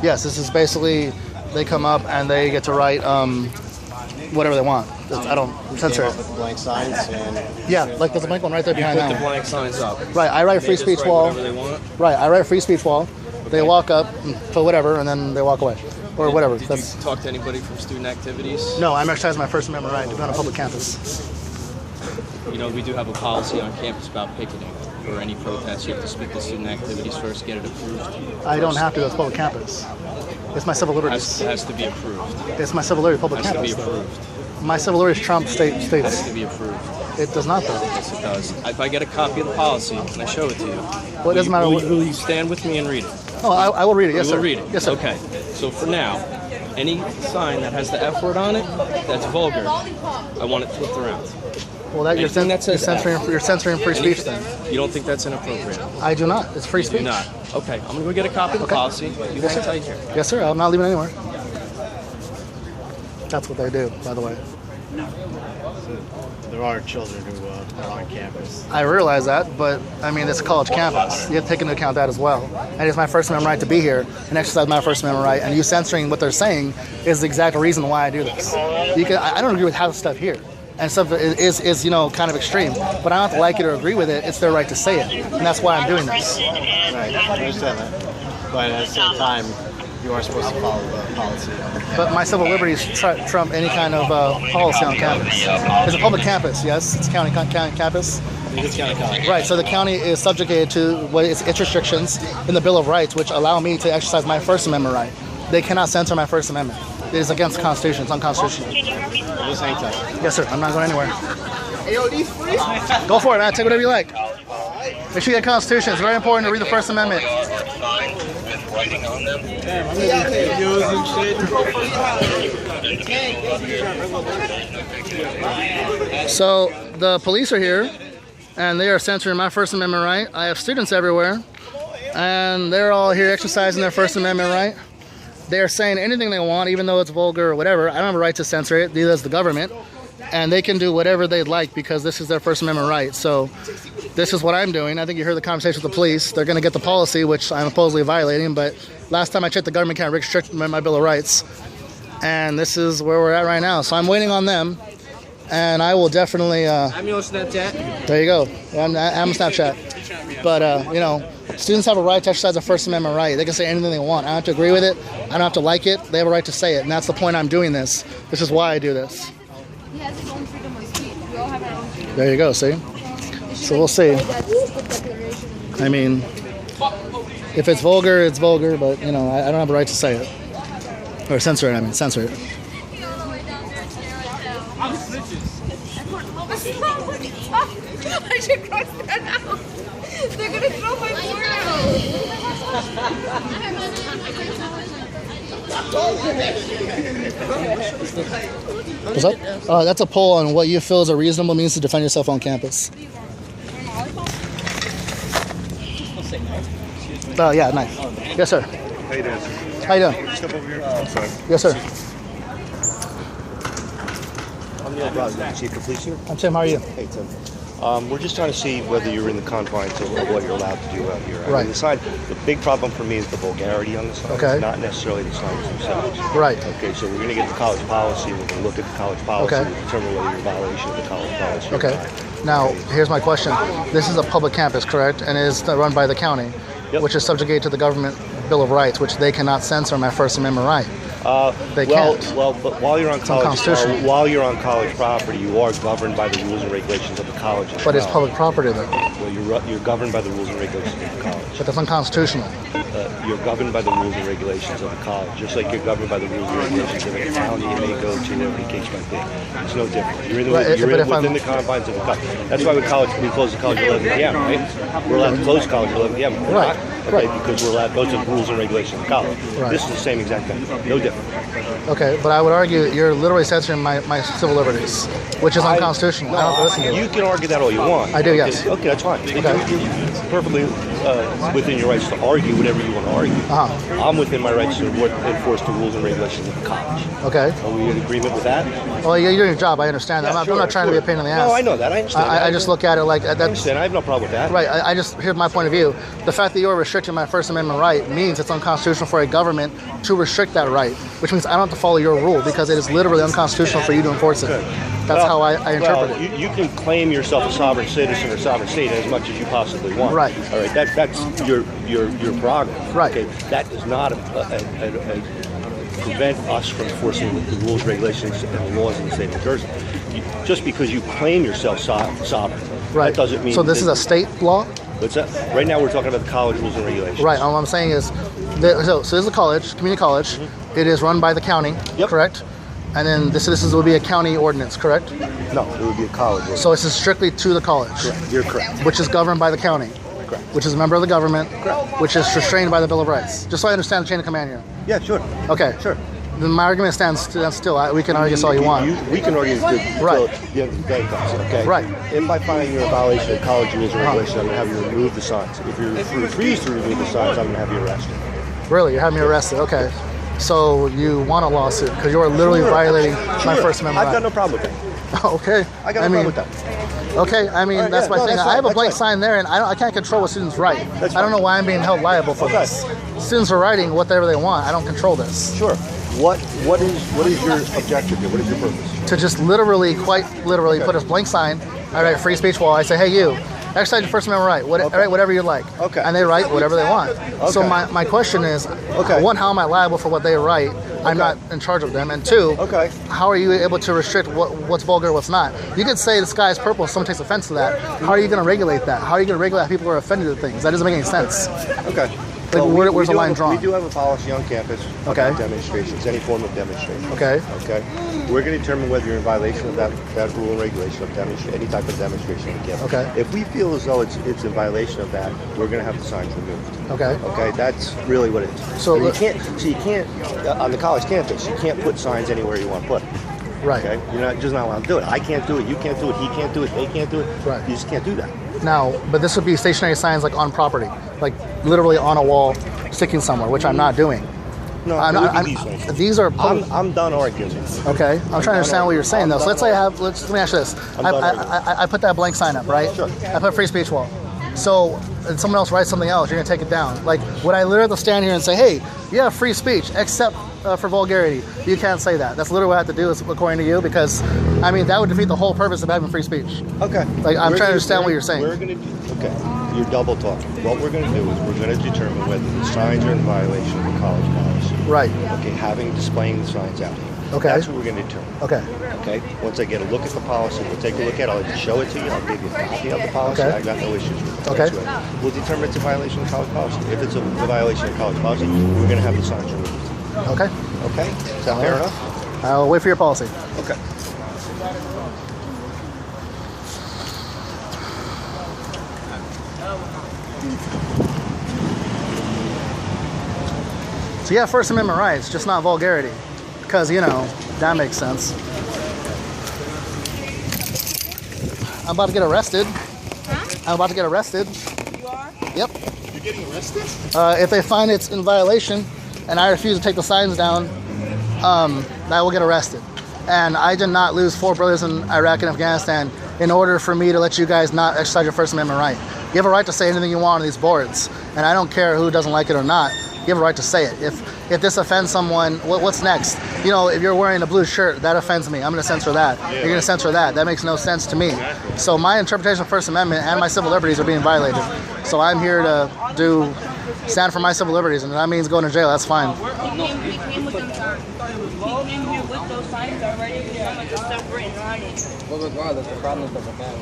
Yes, this is basically, they come up and they get to write whatever they want. I don't censor it. With blank signs and Yeah, like there's a blank one right there behind Put the that. blank signs up. Right, I write a free They just speech write wall. whatever they want. Right, I write a free speech wall. They walk up, put whatever, and then they walk away. Or whatever. Did you talk to anybody from student activities? No, I'm exercising my First Amendment right to be on a public campus. You know, we do have a policy on campus about picketing. For any protests, you have to speak to student activities first, get it approved. I don't have to, that's public campus. It's my civil liberties. It has to be approved. It's my civil liberty public It has to be campus. approved. My civil liberties trump It has states. to be approved. It does not though. Yes, it does. If I get a copy of the policy and I show it to you, Well, it doesn't matter what. will you stand with me and read it? Oh, I will read it. Yes, You sir. will read it? Yes, sir. Okay. So for now, any sign that has the F word on it, that's vulgar, I want it flipped around. Well, that you're Anything that says you're censoring free speech then. You don't think that's inappropriate? I do not. It's free You speech. do not. Okay, I'm gonna go get a copy of the Okay. policy. You hang tight here. Yes, sir. I'm not leaving anywhere. That's what they do, by the way. there are children who are on campus. I realize that, but I mean, it's a college campus. You have to take into account that as well. And it's my First Amendment right to be here and exercise my First Amendment right. And you censoring what they're saying is the exact reason why I do this. I don't agree with half the stuff here. And stuff is kind of extreme. But I don't have to like it or agree with it. It's their right to say it. And that's why I'm doing this. Right, I understand that. But at the same time, you are supposed to follow the policy. But my civil liberties trump any kind of policy on campus. It's a public campus, yes? It's a county campus. It's county college. Right, so the county is subjugated to its restrictions in the Bill of Rights, which allow me to exercise my First Amendment right. They cannot censor my First Amendment. It is against the Constitution. It's unconstitutional. Just hang tight. Yes, sir. I'm not going anywhere. Go for it, man. Take whatever you like. Make sure you get the Constitution. It's very important to read the First Amendment. So the police are here, and they are censoring my First Amendment right. I have students everywhere, and they're all here exercising their First Amendment right. They are saying anything they want, even though it's vulgar or whatever. I don't have a right to censor it. Neither does the government. And they can do whatever they'd like because this is their First Amendment right. So this is what I'm doing. I think you heard the conversation with the police. They're going to get the policy, which I'm supposedly violating. But last time I checked, the government can't restrict my Bill of Rights. And this is where we're at right now. So I'm waiting on them. And I will definitely... I'm your Snapchat. There you go. I'm a Snapchat. But, students have a right to exercise their First Amendment right. They can say anything they want. I don't have to agree with it. I don't have to like it. They have a right to say it. And that's the point I'm doing this. This is why I do this. He has his own freedom of speech. We all have our own freedom. There you go, see? So we'll see. I mean, if it's vulgar, it's vulgar. But, I don't have a right to say it. Or censor it, censor it. I should cross that out. They're gonna throw my board What's up? That's a poll on what you feel is a reasonable means to defend yourself on campus. Oh, yeah, knife. Yes, sir. How you doing? How you doing? Step over here. I'm sorry. Yes, sir. I'm Neil Brosnan, Chief of Police here. I'm Tim. How are you? Hey, Tim. We're just trying to see whether you're in the confines of what you're allowed to do out here. Right. The big problem for me is the vulgarity on the signs, Okay. not necessarily the signs themselves. Right. Okay, so we're going to get the college policy, and we're going to look at the college policy Okay. and determine whether you're in violation of the college policy or Okay. not. Now, here's my question. This is a public campus, correct? And it is run by the county, Yep. which is subjugated to the government Bill of Rights, which they cannot censor my First Amendment right. They can't. But while you're on college, unconstitutional. while you're on college property, you are governed by the rules and regulations of the college. as But it's well. public property, though. Well, you're governed by the rules and regulations of the college. But that's unconstitutional. You're governed by the rules and regulations of the college, just like you're governed by the rules and regulations of a town you may go to, whatever the case might be. It's no different. You're, within the confines of the college. That's why we close the college at 11 p.m., right? We're allowed to close college at 11 p.m. We're Right, not, right. Because we're allowed, those are the rules and regulations of the college. Right. This is the same exact thing, no different. Okay, but I would argue you're literally censoring my civil liberties, which is unconstitutional. I don't listen to it. You can argue that all you want. I do, yes. Okay, that's fine. Okay. You're perfectly within your rights to argue whatever you want to argue. I'm within my rights to enforce the rules and regulations of the college. Okay. Are we in agreement with that? Well, you're doing your job. I understand that. I'm not trying to be a pain in the ass. No, I know that. I understand. I just look at it like that. I understand. I have no problem with that. Right. I just, here's my point of view. The fact that you're restricting my First Amendment right means it's unconstitutional for a government to restrict that right, which means I don't have to follow your rule because it is literally unconstitutional for you to enforce it. That's how I interpret it. You can claim yourself a sovereign citizen or sovereign state as much as you possibly want. Right. All right. That's your prerogative. Right. Okay. That does not prevent us from enforcing the rules, regulations, and the laws in the state of New Jersey. Just because you claim yourself sovereign, right. That doesn't mean. So this is a state law. What's that? Right now we're talking about the college rules and regulations. Right. All I'm saying is, so this is a college, community college. Mm-hmm. It is run by the county. Yep. Correct. And then this would be a county ordinance, correct? No, it would be a college ordinance. So this is strictly to the college. Correct. You're correct. Which is governed by the county. Correct. Which is a member of the government. Correct. Which is restrained by the Bill of Rights. Just so I understand the chain of command here. Yeah, sure. Okay. Sure. Then my argument stands still. We can argue this all you want. We can argue until the end of the day comes, okay? Right. If I find you're in violation of college rules and regulations, I'm going to have you remove the signs. If you refuse to remove the signs, I'm going to have you arrested. Really? You're having me arrested? Okay. So you want a lawsuit because you're literally violating my First Amendment I've got no problem with that. Okay. I got no problem with that. Okay, I mean, that's my thing. I have a blank sign there, and I can't control what students write. I don't know why I'm being held liable for this. Students are writing whatever they want. I don't control this. Sure. What is your objective here? What is your purpose? To just literally, quite literally, put a blank sign. I write free speech wall. I say, hey, you, exercise your First Amendment right. Write whatever you like. Okay. And they write whatever they want. Okay. So my question is, one, how am I liable for what they write? I'm not in charge of them. And two, how are you able to restrict what's vulgar, what's not? You could say the sky is purple if someone takes offense to that. How are you going to regulate that? How are you going to regulate how people are offended at things? That doesn't make any sense. Okay. Like, where's the line drawn? We do have a policy on campus about demonstrations, any form of demonstration. Okay. Okay. We're going to determine whether you're in violation of that rule and regulation of any type of demonstration on campus. Okay. If we feel as though it's in violation of that, we're going to have the signs removed. Okay. Okay. That's really what it is. So you can't on the college campus. You can't put signs anywhere you want to put it. Right. Okay. You're just not allowed to do it. I can't do it. You can't do it. He can't do it. They can't do it. Right. You just can't do that. Now, but this would be stationary signs like on property, like literally on a wall, sticking somewhere, which I'm not doing. No, these are. I'm done arguing. Okay, I'm trying to understand what you're saying though. So let's say let me ask you this. I put that blank sign up, right? Sure. I put free speech wall. So and someone else writes something else, you're gonna take it down. Like, would I literally have to stand here and say, hey, you have free speech, except for vulgarity? You can't say that. That's literally what I have to do, is according to you, because I mean that would defeat the whole purpose of having free speech. Okay. Like, I'm trying to understand what you're saying. Okay. You're double talking. What we're going to do is we're going to determine whether the signs are in violation of the college policy. Right. Okay. Displaying the signs out here. Okay. That's what we're going to determine. Okay. Okay. Once I get a look at the policy, we'll take a look at it. I'll show it to you. I'll give you a copy of the policy. Okay. I've got no issues with it. Okay. We'll determine it's a violation of college policy. If it's a violation of college policy, we're going to have the signs removed. Okay. Okay. Is that fair enough? I'll wait for your policy. Okay. So yeah, First Amendment rights, just not vulgarity. Because, you know, that makes sense. I'm about to get arrested. Huh? I'm about to get arrested. You are? Yep. You're getting arrested? If they find it's in violation and I refuse to take the signs down, I will get arrested. And I did not lose 4 brothers in Iraq and Afghanistan in order for me to let you guys not exercise your First Amendment right. You have a right to say anything you want on these boards, and I don't care who doesn't like it or not. You have a right to say it. If this offends someone, what's next? You know, if you're wearing a blue shirt, that offends me. I'm going to censor that. You're going to censor that. That makes no sense to me. So my interpretation of First Amendment and my civil liberties are being violated. So I'm here to stand for my civil liberties, and if that means going to jail, that's fine. He came with them signs. He came here with those signs already. He had like a stuff written on it. Well, regardless, the problem doesn't matter.